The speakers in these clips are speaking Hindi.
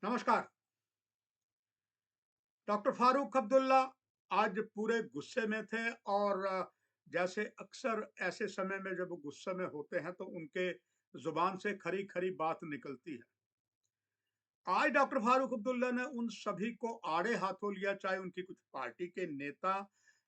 नमस्कार। डॉक्टर फारूक अब्दुल्ला आज पूरे गुस्से में थे और जैसे अक्सर ऐसे समय में जब वो गुस्से में होते हैं तो उनके जुबान से खरी खरी बात निकलती है। आज डॉक्टर फारूक अब्दुल्ला ने उन सभी को आड़े हाथों लिया, चाहे उनकी कुछ पार्टी के नेता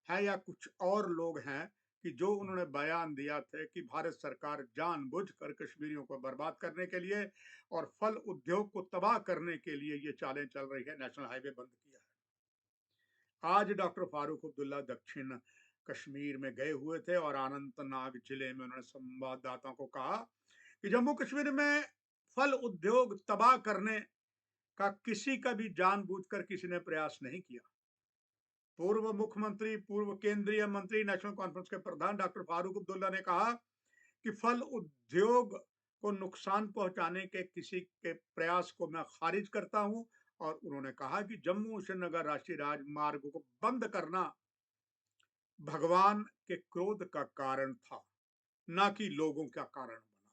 हैं या कुछ और लोग हैं, कि जो उन्होंने बयान दिया थे कि भारत सरकार जानबूझकर कश्मीरियों को बर्बाद करने के लिए और फल उद्योग को तबाह करने के लिए ये चालें चल रही है, नेशनल हाईवे बंद किया है। आज डॉक्टर फारूक अब्दुल्ला दक्षिण कश्मीर में गए हुए थे और अनंतनाग जिले में उन्होंने संवाददाताओं को कहा कि जम्मू कश्मीर में फल उद्योग तबाह करने का किसी का भी जानबूझकर किसी ने प्रयास नहीं किया। पूर्व मुख्यमंत्री, पूर्व केंद्रीय मंत्री, नेशनल कॉन्फ्रेंस के प्रधान डॉक्टर फारूक अब्दुल्ला ने कहा कि फल उद्योग को नुकसान पहुंचाने के किसी के प्रयास को मैं खारिज करता हूं और उन्होंने कहा कि जम्मू श्रीनगर राष्ट्रीय राजमार्ग को बंद करना भगवान के क्रोध का कारण था, ना कि लोगों का कारण बना।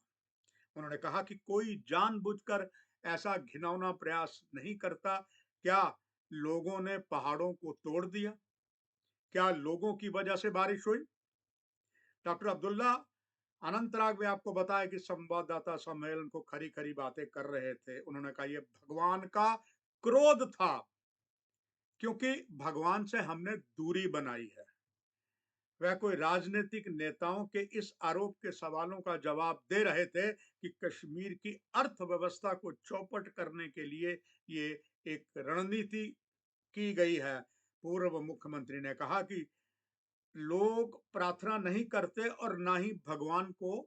उन्होंने कहा कि कोई जानबूझकर ऐसा घिनौना प्रयास नहीं करता। क्या लोगों ने पहाड़ों को तोड़ दिया? क्या लोगों की वजह से बारिश हुई? डॉक्टर अब्दुल्ला अनंतनाग में आपको बताया कि संवाददाता सम्मेलन को खरी खरी बातें कर रहे थे। उन्होंने कहा यह भगवान का क्रोध था, क्योंकि भगवान से हमने दूरी बनाई है। वह कोई राजनीतिक नेताओं के इस आरोप के सवालों का जवाब दे रहे थे कि कश्मीर की अर्थव्यवस्था को चौपट करने के लिए ये एक रणनीति की गई है। पूर्व मुख्यमंत्री ने कहा कि लोग प्रार्थना नहीं करते और ना ही भगवान को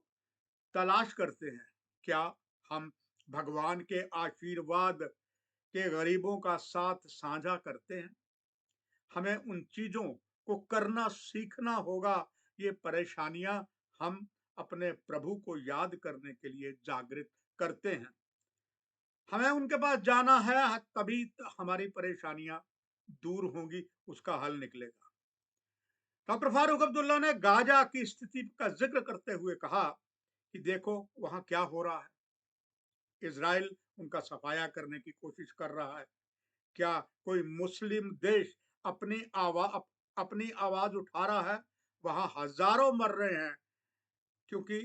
तलाश करते हैं। क्या हम भगवान के आशीर्वाद के गरीबों का साथ साझा करते हैं? हमें उन चीजों को करना सीखना होगा। ये परेशानियां हम अपने प्रभु को याद करने के लिए जागृत करते हैं। हमें उनके पास जाना है, तभी हमारी परेशानियां दूर होंगी, उसका हल निकलेगा। डॉक्टर फारूक अब्दुल्ला ने गाजा की स्थिति का जिक्र करते हुए कहा कि देखो वहां क्या हो रहा है। इजराइल उनका सफाया करने की कोशिश कर रहा है। क्या कोई मुस्लिम देश अपनी आवाज उठा रहा है? वहां हजारों मर रहे हैं, क्योंकि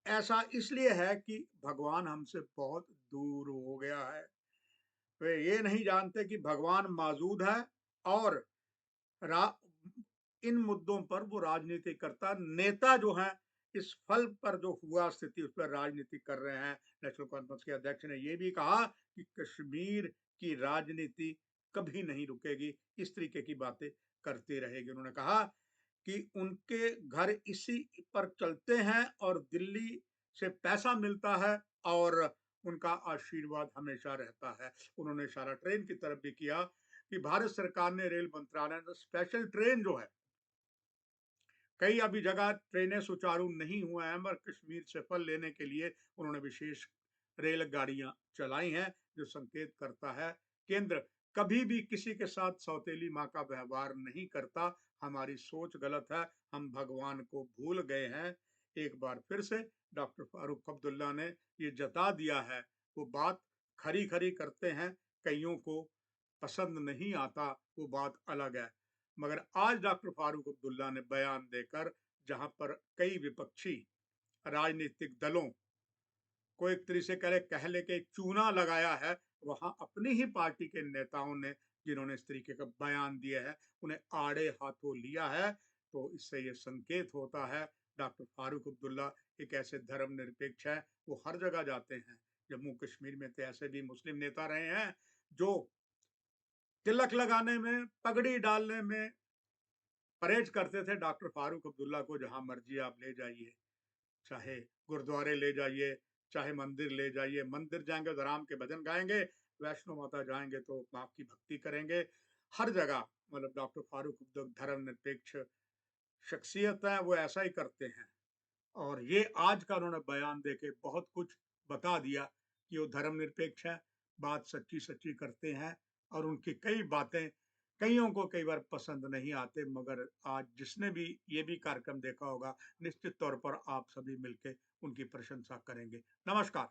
ऐसा इसलिए है कि भगवान हमसे बहुत दूर हो गया है। वे ये नहीं जानते कि भगवान मौजूद है और रा, इन मुद्दों पर वो राजनीति करता नेता जो है, इस फल पर जो हुआ स्थिति उस पर राजनीति कर रहे हैं। नेशनल कॉन्फ्रेंस के अध्यक्ष ने यह भी कहा कि कश्मीर की राजनीति कभी नहीं रुकेगी, इस तरीके की बातें करती रहेगी। उन्होंने कहा कि उनके घर इसी पर चलते हैं और दिल्ली से पैसा मिलता है और उनका आशीर्वाद हमेशा रहता है। उन्होंने इशारा ट्रेन की तरफ भी किया कि भारत सरकार ने रेल मंत्रालय ने स्पेशल ट्रेन जो है, कई अभी जगह ट्रेनें सुचारू नहीं हुए हैं, मगर कश्मीर से फल लेने के लिए उन्होंने विशेष रेलगाड़ियां चलाई हैं, जो संकेत करता है केंद्र कभी भी किसी के साथ सौतेली माँ का व्यवहार नहीं करता। हमारी सोच गलत है, हम भगवान को भूल गए हैं। एक बार फिर से डॉक्टर फारूक अब्दुल्ला ने ये जता दिया है। वो बात खरी खरी करते हैं, कईयों को पसंद नहीं आता, वो बात अलग है। मगर आज डॉक्टर फारूक अब्दुल्ला ने बयान देकर, जहां पर कई विपक्षी राजनीतिक दलों को एक तरीके से कह लेके चूना लगाया है, वहां अपनी ही पार्टी के नेताओं ने जिन्होंने इस तरीके का बयान दिया है, उन्हें आड़े हाथों लिया है। तो इससे ये संकेत होता है डॉक्टर फारूक अब्दुल्ला एक ऐसे धर्मनिरपेक्ष है, वो हर जगह जाते हैं। जम्मू कश्मीर में तो ऐसे भी मुस्लिम नेता रहे हैं जो तिलक लगाने में, पगड़ी डालने में परहेज करते थे। डॉक्टर फारूक अब्दुल्ला को जहां मर्जी आप ले जाइए, चाहे गुरुद्वारे ले जाइए, चाहे मंदिर ले जाइए। मंदिर जाएंगे तो राम के भजन गाएंगे, वैष्णो माता जाएंगे तो माँ की भक्ति करेंगे। हर जगह मतलब डॉक्टर फारूक अब्दुल्ला धर्मनिरपेक्ष शख्सियत है, वो ऐसा ही करते हैं। और ये आज का उन्होंने बयान देके बहुत कुछ बता दिया कि वो धर्मनिरपेक्ष है, बात सच्ची सच्ची करते हैं। और उनकी कई बातें कईयों को कई बार पसंद नहीं आते, मगर आज जिसने भी ये भी कार्यक्रम देखा होगा, निश्चित तौर पर आप सभी मिलके उनकी प्रशंसा करेंगे। नमस्कार।